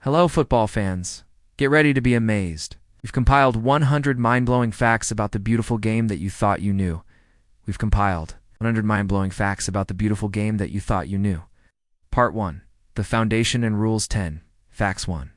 Hello, football fans. Get ready to be amazed. We've compiled 100 mind-blowing facts about the beautiful game that you thought you knew. We've compiled 100 mind-blowing facts about the beautiful game that you thought you knew. Part 1. The Foundation and Rules 10. Facts 1.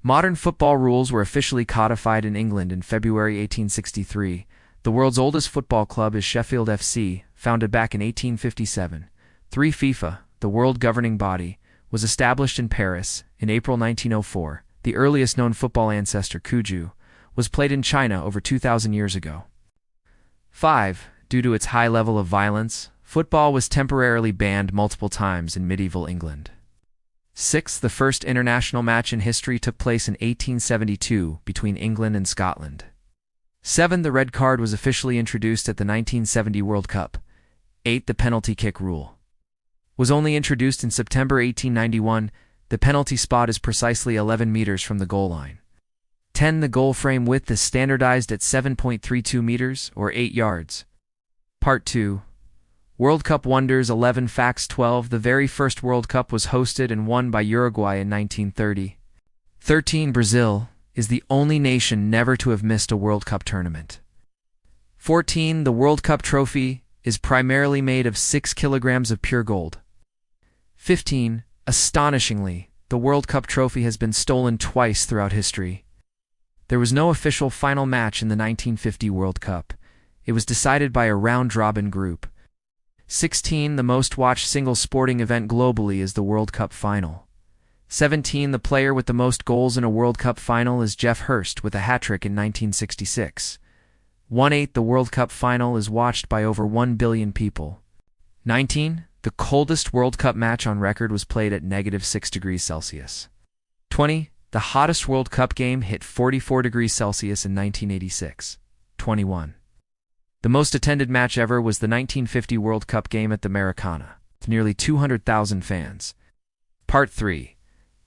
Modern football rules were officially codified in England in February 1863. The world's oldest football club is Sheffield FC, founded back in 1857. 3. FIFA, the world governing body, was established in Paris in April 1904. The earliest known football ancestor, Cuju, was played in China over 2,000 years ago. 5. Due to its high level of violence, football was temporarily banned multiple times in medieval England. 6. The first international match in history took place in 1872 between England and Scotland. 7. The red card was officially introduced at the 1970 World Cup. 8. The penalty kick rule was only introduced in September 1891. The penalty spot is precisely 11 meters from the goal line. 10. The goal frame width is standardized at 7.32 meters, or 8 yards. Part 2. World Cup Wonders 11 Facts 12. The very first World Cup was hosted and won by Uruguay in 1930. 13. Brazil is the only nation never to have missed a World Cup tournament. 14. The World Cup trophy is primarily made of 6 kilograms of pure gold. 15. Astonishingly, the World Cup trophy has been stolen twice throughout history. There was no official final match in the 1950 World Cup. It was decided by a round-robin group. 16. The most-watched single sporting event globally is the World Cup final. 17. The player with the most goals in a World Cup final is Jeff Hurst with a hat-trick in 1966. 18. The World Cup final is watched by over 1 billion people. 19. The coldest World Cup match on record was played at -6 degrees Celsius. 20. The hottest World Cup game hit 44 degrees Celsius in 1986. 21. The most attended match ever was the 1950 World Cup game at the Maracana, with nearly 200,000 fans. Part 3.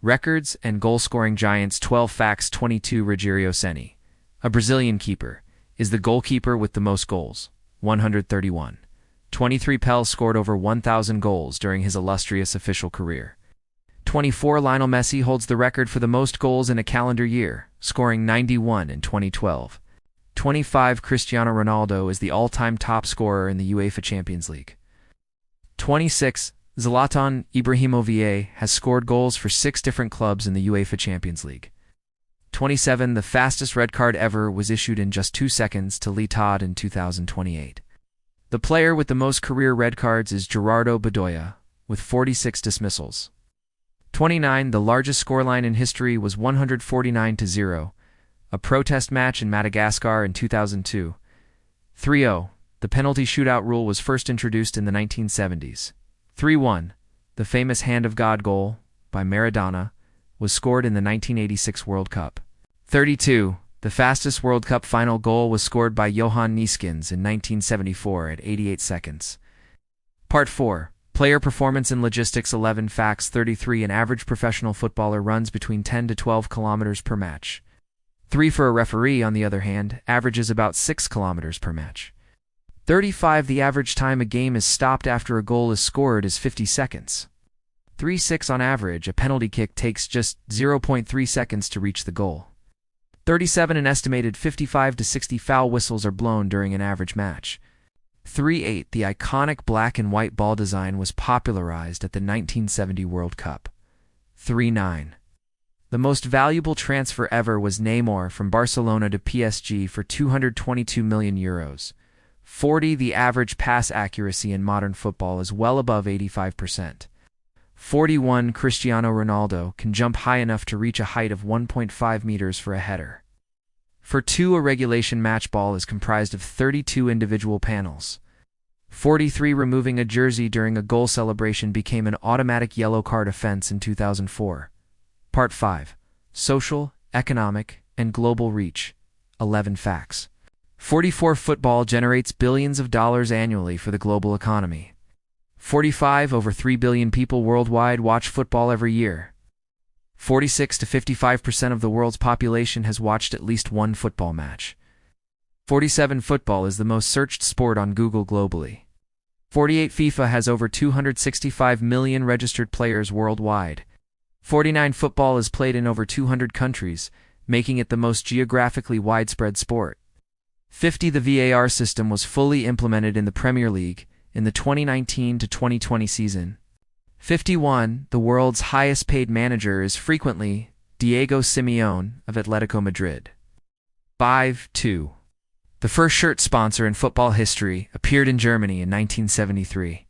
Records and goal-scoring giants 12 Facts 22. Rogério Ceni, a Brazilian keeper, is the goalkeeper with the most goals, 131. 23. Pelé scored over 1,000 goals during his illustrious official career. 24. Lionel Messi holds the record for the most goals in a calendar year, scoring 91 in 2012. 25. Cristiano Ronaldo is the all-time top scorer in the UEFA Champions League. 26. Zlatan Ibrahimovic has scored goals for 6 different clubs in the UEFA Champions League. 27. The fastest red card ever was issued in just 2 seconds to Lee Todd in 2028. The player with the most career red cards is Gerardo Bedoya, with 46 dismissals. 29. The largest scoreline in history was 149-0, a protest match in Madagascar in 2002. 3-0. The penalty shootout rule was first introduced in the 1970s. 3-1. The famous Hand of God goal, by Maradona, was scored in the 1986 World Cup. 32. The fastest World Cup final goal was scored by Johan Neeskens in 1974 at 88 seconds. Part 4. Player performance and logistics 11 Facts 33. An average professional footballer runs between 10 to 12 kilometers per match. 3. For a referee, on the other hand, averages about 6 kilometers per match. 35. The average time a game is stopped after a goal is scored is 50 seconds. 36. On average, a penalty kick takes just 0.3 seconds to reach the goal. 37. An estimated 55 to 60 foul whistles are blown during an average match. 38. The iconic black and white ball design was popularized at the 1970 World Cup. 39. The most valuable transfer ever was Neymar from Barcelona to PSG for €222 million. 40. The average pass accuracy in modern football is well above 85%. 41. Cristiano Ronaldo can jump high enough to reach a height of 1.5 meters for a header. For 2. A regulation match ball is comprised of 32 individual panels. 43. Removing a jersey during a goal celebration became an automatic yellow card offense in 2004. Part 5. Social, economic, and global reach 11 Facts. 44. Football generates billions of dollars annually for the global economy. 45. Over 3 billion people worldwide watch football every year. 46 to 55% of the world's population has watched at least one football match. 47. Football is the most searched sport on Google globally. 48. FIFA has over 265 million registered players worldwide. 49. Football is played in over 200 countries, making it the most geographically widespread sport. 50. The VAR system was fully implemented in the Premier League in the 2019 to 2020 season. 51. The world's highest-paid manager is frequently Diego Simeone of Atletico Madrid. 5.2. The first shirt sponsor in football history appeared in Germany in 1973.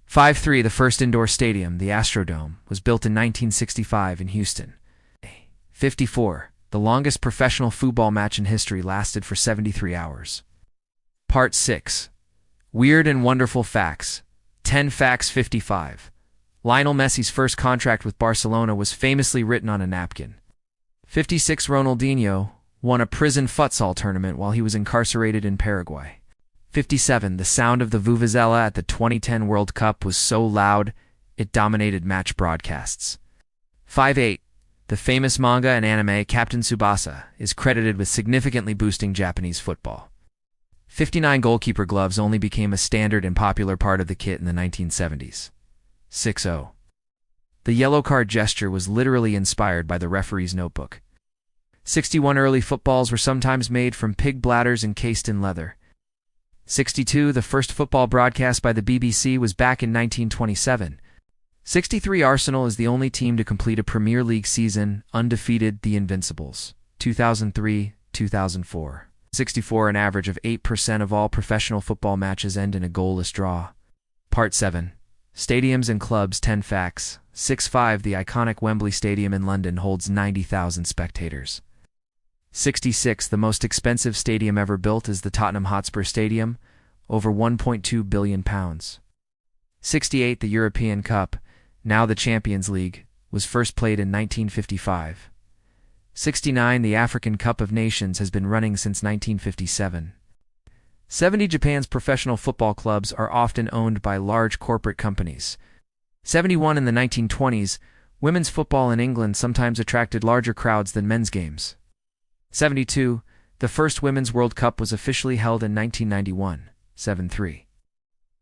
5.3. The first indoor stadium, the Astrodome, was built in 1965 in Houston. 54. The longest professional football match in history lasted for 73 hours. Part 6. Weird and Wonderful Facts. 10 Facts. 55. Lionel Messi's first contract with Barcelona was famously written on a napkin. 56. Ronaldinho won a prison futsal tournament while he was incarcerated in Paraguay. 57. The sound of the vuvuzela at the 2010 World Cup was so loud it dominated match broadcasts. 58. The famous manga and anime Captain Tsubasa is credited with significantly boosting Japanese football. 59. Goalkeeper gloves only became a standard and popular part of the kit in the 1970s. 60. The yellow card gesture was literally inspired by the referee's notebook. 61. Early footballs were sometimes made from pig bladders encased in leather. 62. The first football broadcast by the BBC was back in 1927. 63. Arsenal is the only team to complete a Premier League season undefeated, the Invincibles. 2003-2004. 64. An average of 8% of all professional football matches end in a goalless draw. Part 7. Stadiums and clubs. 10 facts. 65. The iconic Wembley Stadium in London holds 90,000 spectators. 66. The most expensive stadium ever built is the Tottenham Hotspur Stadium, over £1.2 billion. 68. The European Cup, now the Champions League, was first played in 1955. 69. The African Cup of Nations has been running since 1957. 70. Japan's professional football clubs are often owned by large corporate companies. 71. In the 1920s, women's football in England sometimes attracted larger crowds than men's games. 72. The first Women's World Cup was officially held in 1991. 73.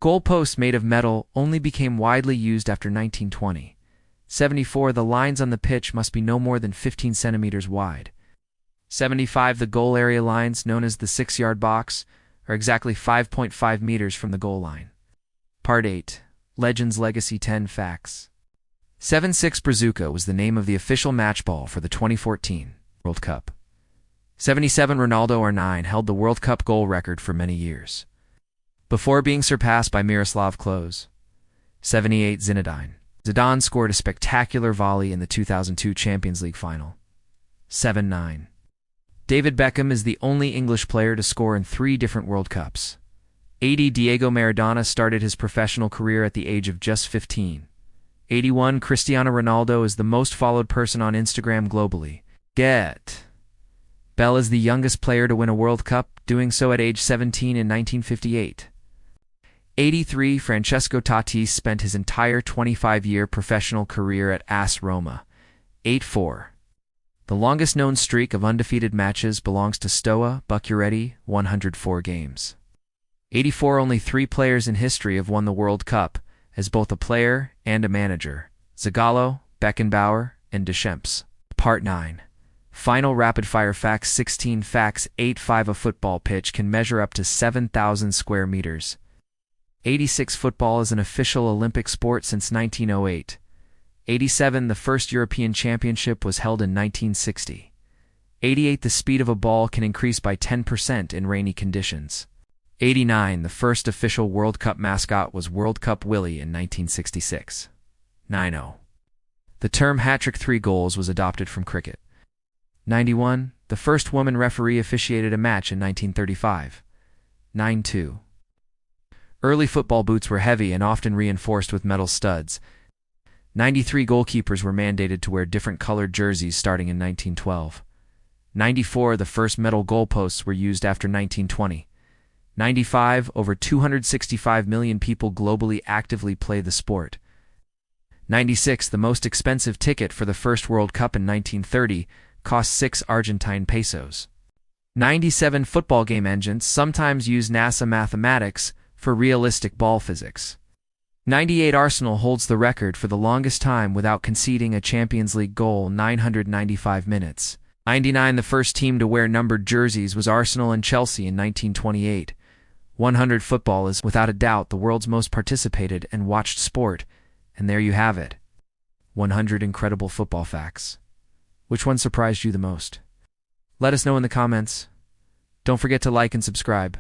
Goalposts made of metal only became widely used after 1920. 74. The lines on the pitch must be no more than 15 centimeters wide. 75. The goal area lines, known as the 6-yard box, are exactly 5.5 meters from the goal line. Part 8. Legends Legacy. 10 facts. 76. Brazuca was the name of the official match ball for the 2014 World Cup. 77. Ronaldo R9 held the World Cup goal record for many years, before being surpassed by Miroslav Klose. 78. Zidane scored a spectacular volley in the 2002 Champions League final. 79. David Beckham is the only English player to score in 3 different World Cups. 80. Diego Maradona started his professional career at the age of just 15. 81. Cristiano Ronaldo is the most followed person on Instagram globally. Bell is the youngest player to win a World Cup, doing so at age 17 in 1958. 83. Francesco Totti spent his entire 25-year professional career at AS Roma. 84. The longest-known streak of undefeated matches belongs to Stoa Bucureti, 104 games. 84. Only 3 players in history have won the World Cup, as both a player and a manager: Zagallo, Beckenbauer, and Deschamps. Part 9. Final rapid-fire facts. 16 facts. 85. A football pitch can measure up to 7,000 square meters. 86. Football is an official Olympic sport since 1908. 87. The first European Championship was held in 1960. 88. The speed of a ball can increase by 10% in rainy conditions. 89. The first official World Cup mascot was World Cup Willie in 1966. 90. The term hat-trick 3 goals was adopted from cricket. 91. The first woman referee officiated a match in 1935. 92. Early football boots were heavy and often reinforced with metal studs. 93. Goalkeepers were mandated to wear different colored jerseys starting in 1912. 94. The first metal goalposts were used after 1920. 95. Over 265 million people globally actively play the sport. 96. The most expensive ticket for the first World Cup in 1930 cost 6 Argentine pesos. 97. Football game engines sometimes use NASA mathematics for realistic ball physics. 98 Arsenal holds the record for the longest time without conceding a Champions League goal, 995 minutes. 99 The first team to wear numbered jerseys was Arsenal and Chelsea in 1928. 100 Football is, without a doubt, the world's most participated and watched sport, and there you have it. 100 incredible football facts. Which one surprised you the most? Let us know in the comments. Don't forget to like and subscribe.